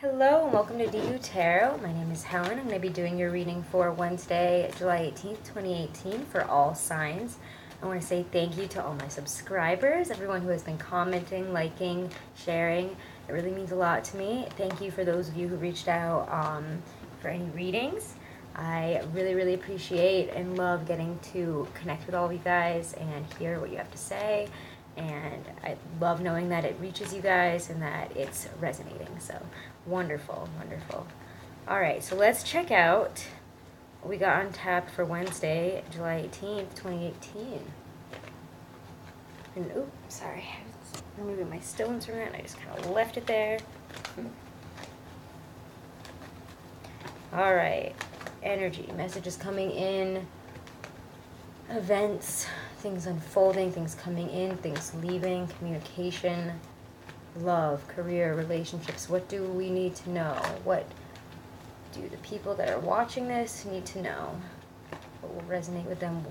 Hello and welcome to Dekutarot. My name is Helen. I'm going to be doing your reading for Wednesday, July 18th, 2018 for all signs. I want to say thank you to all my subscribers, everyone who has been commenting, liking, sharing. It really means a lot to me. Thank you for those of you who reached out for any readings. I really appreciate and love getting to connect with all of you guys and hear what you have to say. And I love knowing that it reaches you guys and that it's resonating. So wonderful. All right, so let's check out what we got on tap for Wednesday, July 18th, 2018. And oops, sorry, I was removing my still instrument. I just kind of left it there. All right, energy, messages coming in, events, things unfolding, things coming in, things leaving, communication, love, career, relationships. What do we need to know? What do the people that are watching this need to know? What will resonate with them?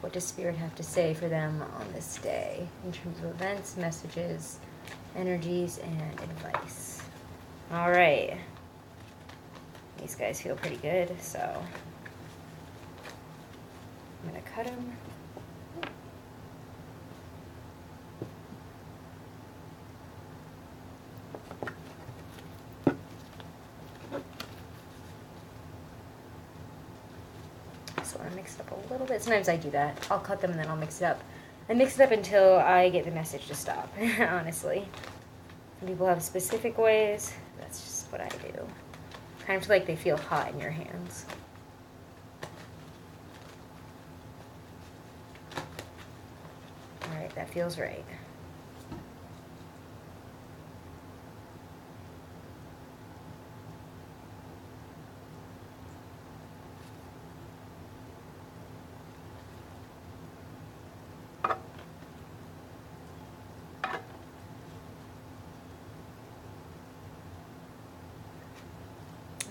What does Spirit have to say for them on this day in terms of events, messages, energies, and advice? All right. These guys feel pretty good, so I'm going to cut them. So I mix it up a little bit. Sometimes I do that. I'll cut them and then I'll mix it up. I mix it up until I get the message to stop, honestly. Some people have specific ways. That's just what I do. Kind of like they feel hot in your hands. All right, that feels right.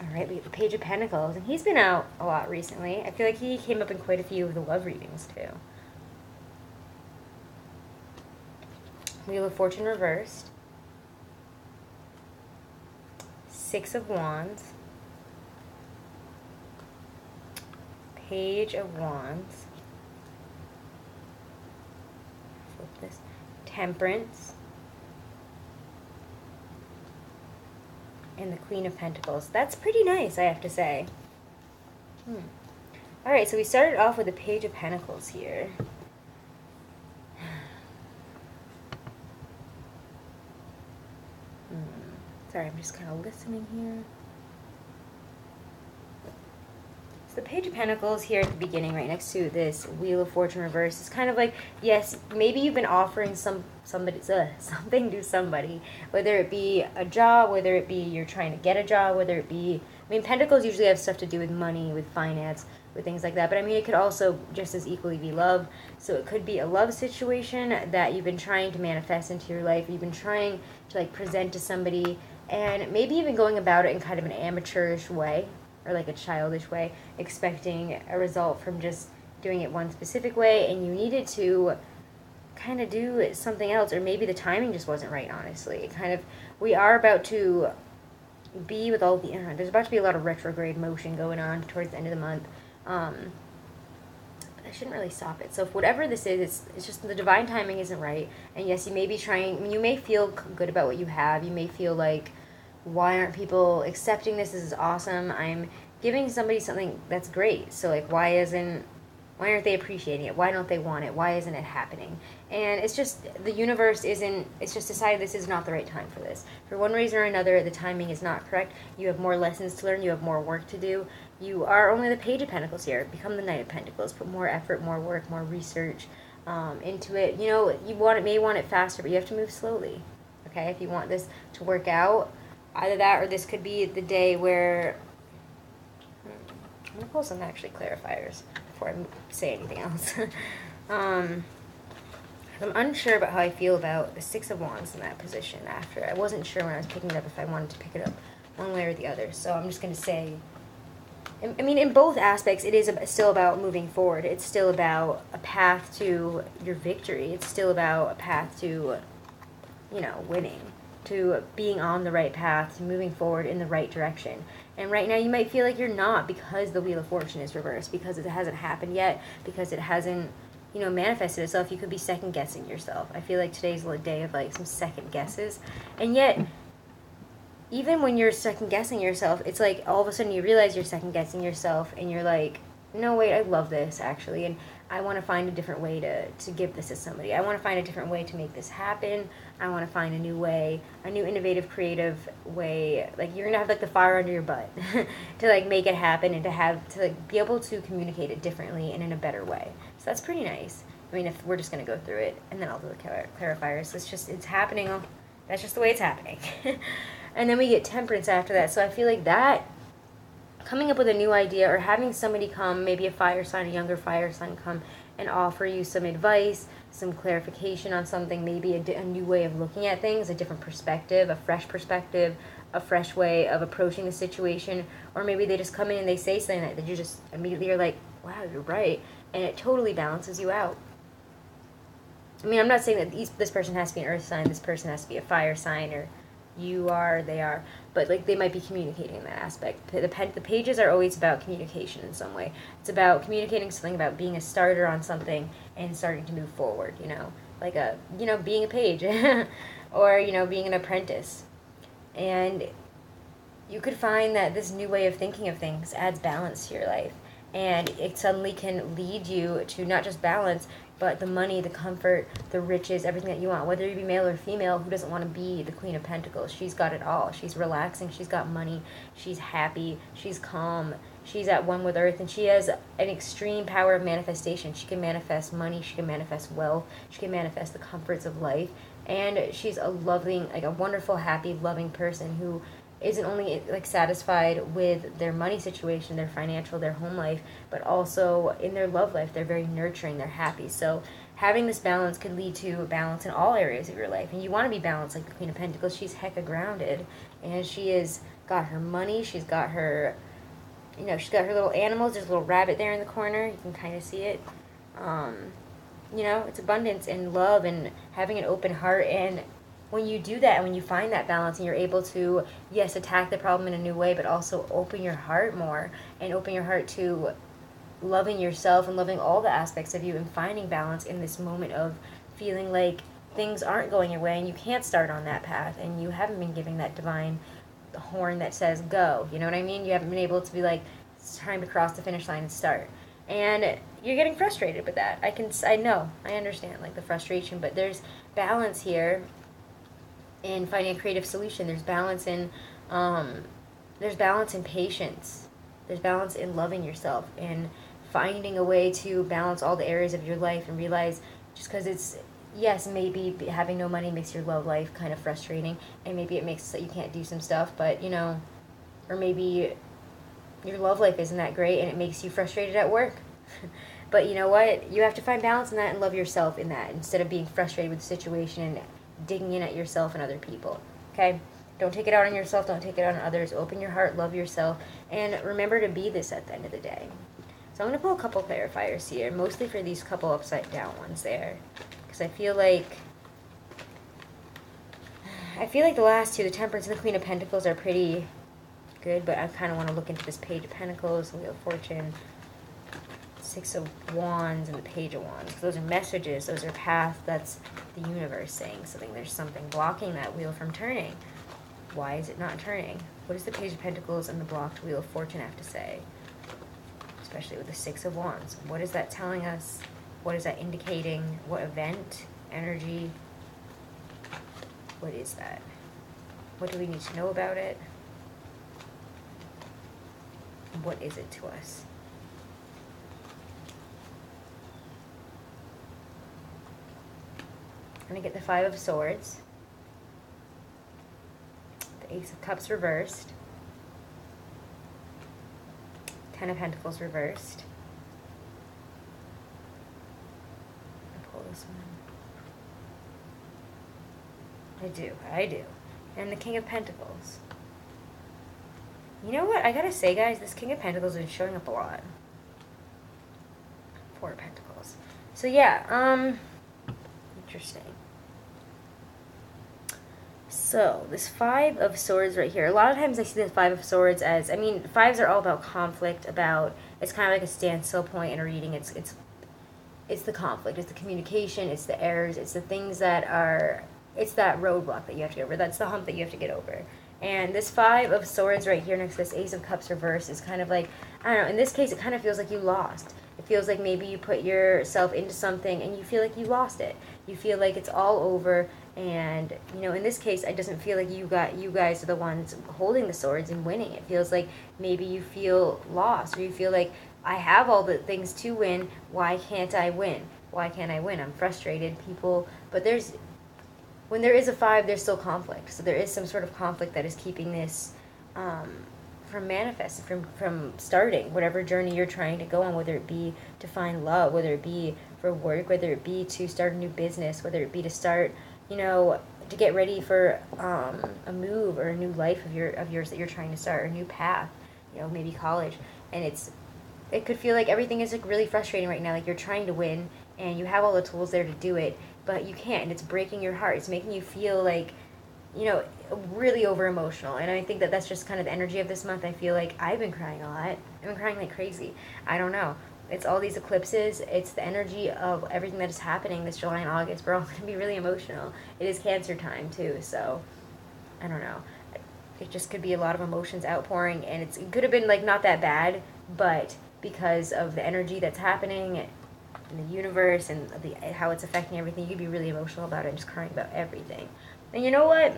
Alright, we have the Page of Pentacles, and he's been out a lot recently. I feel like he came up in quite a few of the love readings, too. Wheel of Fortune reversed. Six of Wands. Page of Wands. Flip this. Temperance. And the Queen of Pentacles. That's pretty nice, I have to say. Alright, so we started off with the Page of Pentacles here. Sorry, I'm just kind of listening here. So the Page of Pentacles here at the beginning, right next to this Wheel of Fortune reverse, is kind of like, yes, maybe you've been offering something to somebody, whether it be a job, whether it be you're trying to get a job, whether it be, I mean, Pentacles usually have stuff to do with money, with finance, with things like that, but I mean, it could also just as equally be love. So it could be a love situation that you've been trying to manifest into your life, you've been trying to like present to somebody, and maybe even going about it in kind of an amateurish way, or like a childish way, expecting a result from just doing it one specific way, and you needed to kind of do something else, or maybe the timing just wasn't right, honestly. We are about to be with all the, there's about to be a lot of retrograde motion going on towards the end of the month, but I shouldn't really stop it. So if whatever this is, it's just the divine timing isn't right, and yes, you may be trying, I mean, you may feel good about what you have, you may feel like, why aren't people accepting this? This is awesome. I'm giving somebody something that's great. So like, why aren't they appreciating it? Why don't they want it? Why isn't it happening? And it's just, the universe it's just decided this is not the right time for this. For one reason or another, the timing is not correct. You have more lessons to learn. You have more work to do. You are only the Page of Pentacles here. Become the Knight of Pentacles. Put more effort, more work, more research into it. You know, may want it faster, but you have to move slowly. Okay? If you want this to work out, either that or this could be the day where, I'm going to pull some actually clarifiers before I say anything else. I'm unsure about how I feel about the Six of Wands in that position after. I wasn't sure when I was picking it up if I wanted to pick it up one way or the other. So I'm just going to say, I mean, in both aspects, it is still about moving forward. It's still about a path to your victory. It's still about a path to, you know, winning. to being on the right path, to moving forward in the right direction. And right now you might feel like you're not, because the Wheel of Fortune is reversed, because it hasn't happened yet, because it hasn't, you know, manifested itself. You could be second guessing yourself. I feel like today's a day of like some second guesses. And yet, even when you're second guessing yourself, it's like all of a sudden you realize you're second guessing yourself, and you're like, no, wait, I love this actually, and I want to find a different way to give this to somebody. I want to find a different way to make this happen. I want to find a new way, a new innovative, creative way. Like, you're gonna have like the fire under your butt to like make it happen, and to like be able to communicate it differently and in a better way. So that's pretty nice. I mean, if we're just gonna go through it, and then I'll do the clarifiers. It's happening. That's just the way it's happening. And then we get Temperance after that. So I feel like that, coming up with a new idea, or having somebody come, maybe a fire sign, a younger fire sign, come and offer you some advice, some clarification on something, maybe a new way of looking at things, a different perspective, a fresh way of approaching the situation. Or maybe they just come in and they say something that you just immediately are like, wow, you're right. And it totally balances you out. I mean, I'm not saying that this person has to be an earth sign, this person has to be a fire sign, or you are, they are, but like they might be communicating in that aspect. The pages are always about communication in some way. It's about communicating something, about being a starter on something and starting to move forward, you know, like being a page or, being an apprentice. And you could find that this new way of thinking of things adds balance to your life. And it suddenly can lead you to not just balance, but the money, the comfort, the riches, everything that you want. Whether you be male or female, who doesn't want to be the Queen of Pentacles? She's got it all. She's relaxing. She's got money. She's happy. She's calm. She's at one with Earth. And she has an extreme power of manifestation. She can manifest money. She can manifest wealth. She can manifest the comforts of life. And she's a loving, like a wonderful, happy, loving person who isn't only like satisfied with their money situation, their financial, their home life, but also in their love life. They're very nurturing, they're happy. So having this balance could lead to a balance in all areas of your life. And you want to be balanced like the Queen of Pentacles. She's hecka grounded, and she is got her money, she's got her, she's got her little animals. There's a little rabbit there in the corner, you can kind of see it. It's abundance and love and having an open heart. And when you do that, and when you find that balance, and you're able to, yes, attack the problem in a new way, but also open your heart more, and open your heart to loving yourself and loving all the aspects of you, and finding balance in this moment of feeling like things aren't going your way and you can't start on that path, and you haven't been giving that divine horn that says go, you know what I mean? You haven't been able to be like, it's time to cross the finish line and start. And you're getting frustrated with that. I understand like the frustration, but there's balance here in finding a creative solution. There's balance in patience. There's balance in loving yourself and finding a way to balance all the areas of your life, and realize just because it's, yes, maybe having no money makes your love life kind of frustrating, and maybe it makes so you can't do some stuff, but or maybe your love life isn't that great and it makes you frustrated at work. But you know what? You have to find balance in that and love yourself in that, instead of being frustrated with the situation and digging in at yourself and other people. Okay? Don't take it out on yourself. Don't take it out on others. Open your heart. Love yourself. And remember to be this at the end of the day. So I'm going to pull a couple clarifiers here, mostly for these couple upside down ones there. Because I feel like the last two, the Temperance and the Queen of Pentacles, are pretty good. But I kind of want to look into this Page of Pentacles, Wheel of Fortune, Six of Wands, and the Page of Wands. Those are messages. Those are paths. That's the universe saying something. There's something blocking that wheel from turning. Why is it not turning? What does the Page of Pentacles and the blocked Wheel of Fortune have to say? Especially with the Six of Wands. What is that telling us? What is that indicating? What event? Energy? What is that? What do we need to know about it? What is it to us? I'm going to get the Five of Swords, the Ace of Cups reversed, Ten of Pentacles reversed. I'll pull this one. I do. And the King of Pentacles. You know what? I gotta say, guys, this King of Pentacles is showing up a lot. Four of Pentacles. So yeah, interesting. So, this Five of Swords right here. A lot of times I see the Five of Swords as, I mean, fives are all about conflict, it's kind of like a standstill point in a reading. It's the conflict, it's the communication, it's the errors, it's the things that are, it's that roadblock that you have to get over. That's the hump that you have to get over. And this Five of Swords right here next to this Ace of Cups reverse is kind of like, I don't know, in this case it kind of feels like you lost. It feels like maybe you put yourself into something and you feel like you lost it. You feel like it's all over, and, you know, in this case, it doesn't feel like you guys are the ones holding the swords and winning. It feels like maybe you feel lost, or you feel like, I have all the things to win, why can't I win? Why can't I win? I'm frustrated, people, but when there is a five, there's still conflict. So there is some sort of conflict that is keeping this from manifesting, from starting whatever journey you're trying to go on, whether it be to find love, whether it be for work, whether it be to start a new business, whether it be to start, you know, to get ready for a move or a new life of yours that you're trying to start, or a new path, you know, maybe college. And it could feel like everything is like really frustrating right now, like you're trying to win and you have all the tools there to do it, but you can't, and it's breaking your heart. It's making you feel like, you know, really over emotional. And I think that that's just kind of the energy of this month. I feel like I've been crying a lot. I've been crying like crazy. I don't know. It's all these eclipses. It's the energy of everything that is happening this July and August. We're all going to be really emotional. It is Cancer time too, so I don't know. It just could be a lot of emotions outpouring, and it could have been like not that bad, but because of the energy that's happening in the universe and how it's affecting everything, you could be really emotional about it and just crying about everything. And you know what?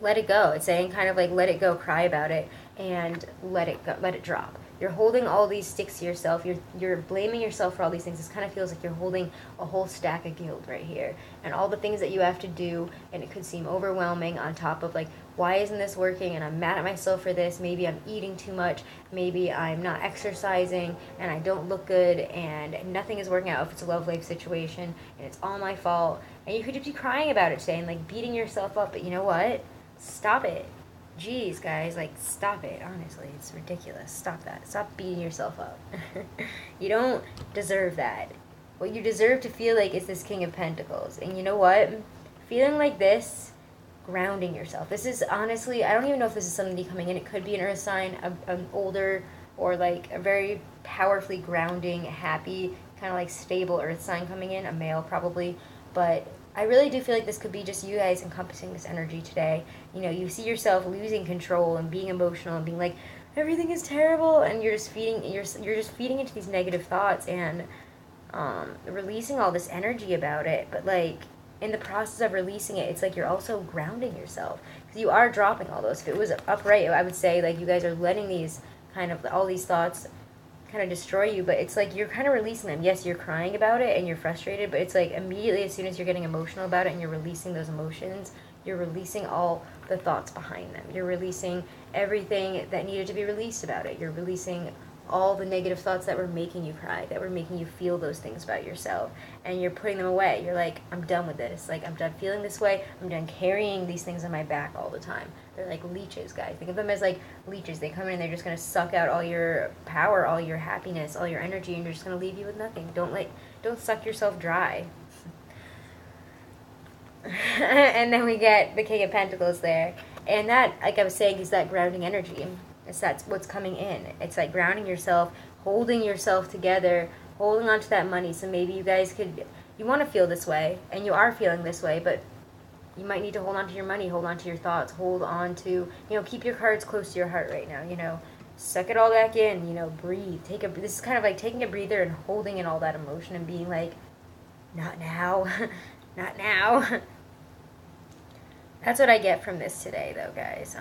Let it go. It's saying kind of like let it go, cry about it, and let it go, let it drop. You're holding all these sticks to yourself. You're blaming yourself for all these things. This kind of feels like you're holding a whole stack of guilt right here, and all the things that you have to do, and it could seem overwhelming on top of like, why isn't this working, and I'm mad at myself for this. Maybe I'm eating too much, maybe I'm not exercising, and I don't look good, and nothing is working out if it's a love life situation, and it's all my fault. And you could just be crying about it today and like beating yourself up, but you know what? Stop it. Jeez, guys, like, stop it. Honestly, it's ridiculous. Stop that. Stop beating yourself up. You don't deserve that. What you deserve to feel like is this King of Pentacles. And you know what? Feeling like this, grounding yourself. This is honestly, I don't even know if this is somebody coming in. It could be an earth sign, an older, or like a very powerfully grounding, happy, kind of like stable earth sign coming in. A male, probably. But I really do feel like this could be just you guys encompassing this energy today. You know, you see yourself losing control and being emotional and being like, everything is terrible, and you're just feeding into these negative thoughts and releasing all this energy about it. But like in the process of releasing it, it's like you're also grounding yourself, because you are dropping all those. If it was upright, I would say like you guys are letting these kind of all these thoughts kind of destroy you, but it's like you're kind of releasing them. Yes, you're crying about it and you're frustrated, but it's like immediately as soon as you're getting emotional about it and you're releasing those emotions, you're releasing all the thoughts behind them. You're releasing everything that needed to be released about it. You're releasing all the negative thoughts that were making you cry, that were making you feel those things about yourself, and you're putting them away. You're like, I'm done with this. Like, I'm done feeling this way. I'm done carrying these things on my back all the time. They're like leeches, guys. Think of them as like leeches. They come in and they're just going to suck out all your power, all your happiness, all your energy, and they're just going to leave you with nothing. Don't suck yourself dry. And then we get the King of Pentacles there. And that, like I was saying, is that grounding energy. That's what's coming in. It's like grounding yourself, holding yourself together, holding on to that money. So maybe you guys you want to feel this way, and you are feeling this way, but you might need to hold on to your money, hold on to your thoughts, hold on to, you know, keep your cards close to your heart right now, you know, suck it all back in, you know, breathe. This is kind of like taking a breather and holding in all that emotion and being like, not now, not now. That's what I get from this today, though, guys.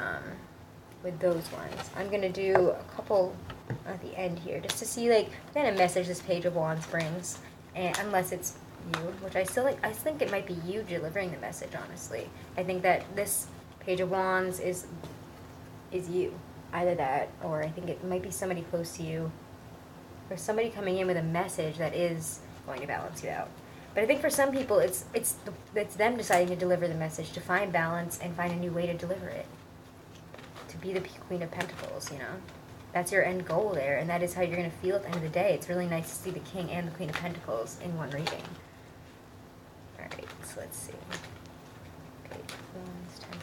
With those ones, I'm gonna do a couple at the end here just to see like what kind of message this Page of Wands brings, and unless it's you, which I think it might be you delivering the message. Honestly, I think that this Page of Wands is you, either that, or I think it might be somebody close to you, or somebody coming in with a message that is going to balance you out. But I think for some people, it's them deciding to deliver the message, to find balance and find a new way to deliver it. To be the Queen of Pentacles, you know? That's your end goal there, and that is how you're going to feel at the end of the day. It's really nice to see the King and the Queen of Pentacles in one reading. Alright, so let's see. Okay, Wands, 10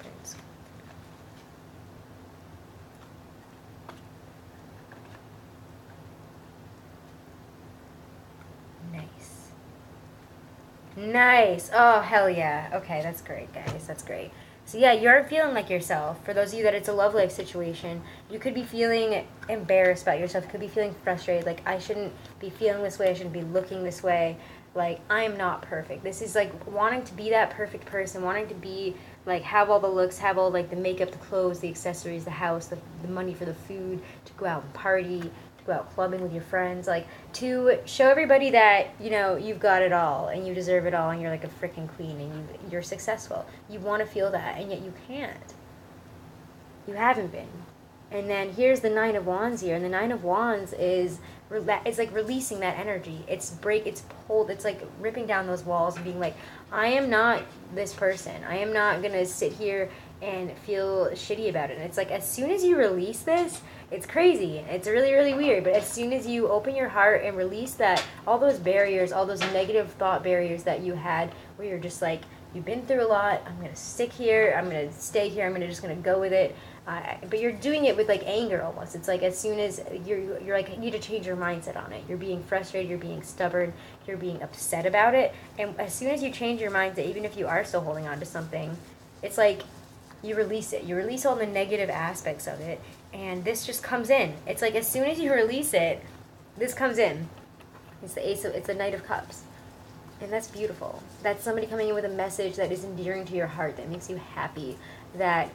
Nice. Oh, hell yeah. Okay, that's great, guys. That's great. So yeah, you aren't feeling like yourself. For those of you that it's a love life situation, you could be feeling embarrassed about yourself. You could be feeling frustrated. Like, I shouldn't be feeling this way. I shouldn't be looking this way. Like, I am not perfect. This is like wanting to be that perfect person, wanting to be like, have all the looks, have all like the makeup, the clothes, the accessories, the house, the money for the food, to go out and party, to go out clubbing with your friends, like to show everybody that, you know, you've got it all and you deserve it all and you're like a freaking queen and you're successful. You want to feel that, and yet you can't. You haven't been. And then here's the Nine of Wands here, and the Nine of Wands is it's like releasing that energy. It's pulled. It's like ripping down those walls and being like, I am not this person. I am not gonna sit here and feel shitty about it. And it's like, as soon as you release this, it's crazy. It's really, really weird. But as soon as you open your heart and release that, all those barriers, all those negative thought barriers that you had, where you're just like, you've been through a lot. I'm gonna stick here. I'm gonna stay here. I'm just gonna go with it. But you're doing it with like anger almost. It's like, as soon as you're like, you need to change your mindset on it. You're being frustrated. You're being stubborn. You're being upset about it. And as soon as you change your mindset, even if you are still holding on to something, it's like you release it. You release all the negative aspects of it, and this just comes in. It's like, as soon as you release it, this comes in. It's the Knight of Cups. And that's beautiful. That's somebody coming in with a message that is endearing to your heart, that makes you happy, that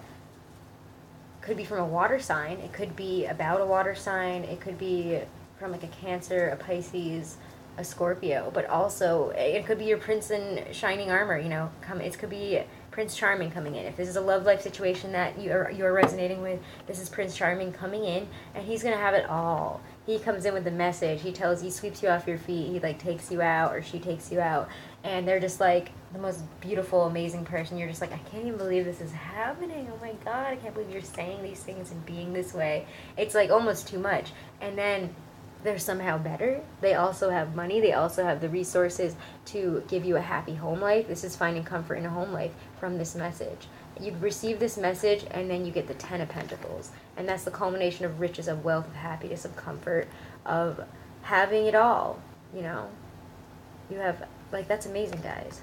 could be from a water sign. It could be about a water sign. It could be from like a Cancer, a Pisces, a Scorpio. But also, it could be your prince in shining armor, you know. It could be Prince Charming coming in. If this is a love life situation that you're resonating with, this is Prince Charming coming in, and he's going to have it all. He comes in with the message. He sweeps you off your feet. He like takes you out, or she takes you out, and they're just like the most beautiful, amazing person. You're just like, I can't even believe this is happening. Oh my God, I can't believe you're saying these things and being this way. It's like almost too much. And then they're somehow better. They also have money. They also have the resources to give you a happy home life. This is finding comfort in a home life from this message. You receive this message, and then you get the Ten of Pentacles. And that's the culmination of riches, of wealth, of happiness, of comfort, of having it all, you know. You have, like, that's amazing, guys.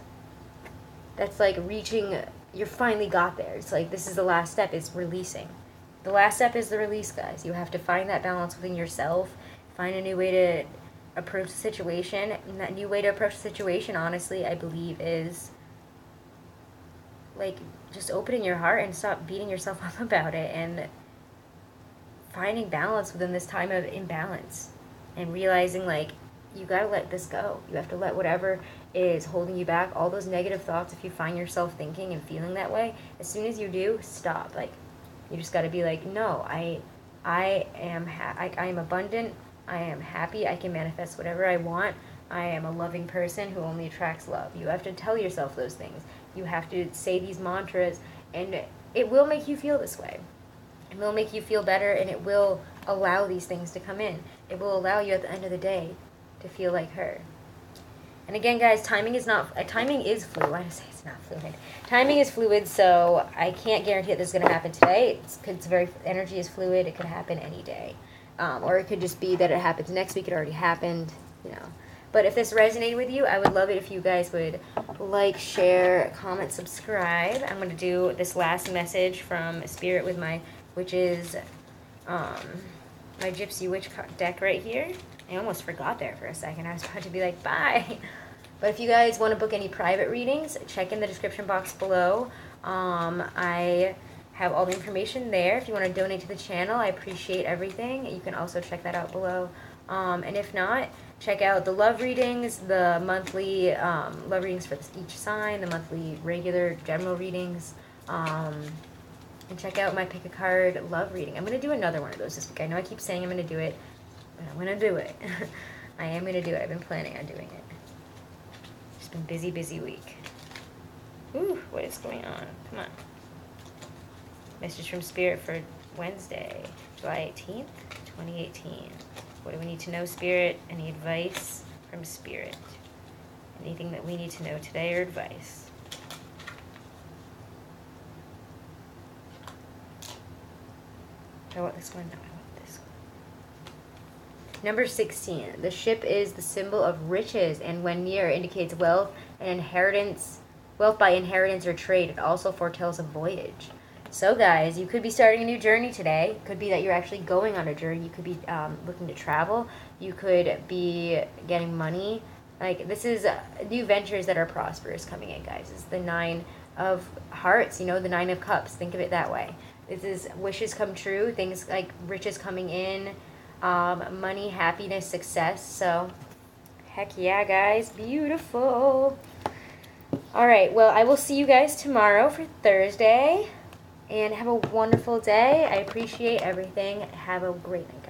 That's like reaching, you finally got there. It's like, this is the last step, is releasing. The last step is the release, guys. You have to find that balance within yourself, find a new way to approach the situation. And that new way to approach the situation, honestly, I believe is, like, just opening your heart and stop beating yourself up about it, and finding balance within this time of imbalance, and realizing, like, you gotta let this go. You have to let whatever is holding you back, all those negative thoughts, if you find yourself thinking and feeling that way, as soon as you do, stop. Like, you just gotta be like, no, I am abundant, I am happy, I can manifest whatever I want, I am a loving person who only attracts love. You have to tell yourself those things. You have to say these mantras, and it will make you feel this way. It will make you feel better, and it will allow these things to come in. It will allow you at the end of the day to feel like her. And again, guys, timing is fluid. Why did I say it's not fluid? Timing is fluid, so I can't guarantee that this is going to happen today. Energy is fluid. It could happen any day. Or it could just be that it happens next week. It already happened, you know. But if this resonated with you, I would love it if you guys would like, share, comment, subscribe. I'm going to do this last message from Spirit with my witches, my Gypsy Witch deck right here. I almost forgot there for a second. I was about to be like, bye. But if you guys want to book any private readings, check in the description box below. I have all the information there. If you want to donate to the channel, I appreciate everything. You can also check that out below. And if not, check out the love readings, the monthly love readings for each sign, the monthly regular general readings. And check out my pick a card love reading. I'm going to do another one of those this week. I know I keep saying I'm going to do it, but I'm going to do it. I am going to do it. I've been planning on doing it. Just been busy, busy week. Ooh, what is going on? Come on. Message from Spirit for Wednesday, July 18th, 2018. What do we need to know, Spirit? Any advice from Spirit? Anything that we need to know today, or advice? I want this one. No, I want this one. Number 16. The ship is the symbol of riches, and when near, indicates wealth an inheritance, wealth by inheritance or trade. It also foretells a voyage. So guys, you could be starting a new journey today. It could be that you're actually going on a journey. You could be looking to travel. You could be getting money. Like, this is new ventures that are prosperous coming in, guys. It's the 9 of Hearts, you know, the 9 of Cups. Think of it that way. This is wishes come true, things like riches coming in, money, happiness, success. So, heck yeah, guys. Beautiful. All right, well, I will see you guys tomorrow for Thursday. And have a wonderful day. I appreciate everything. Have a great night.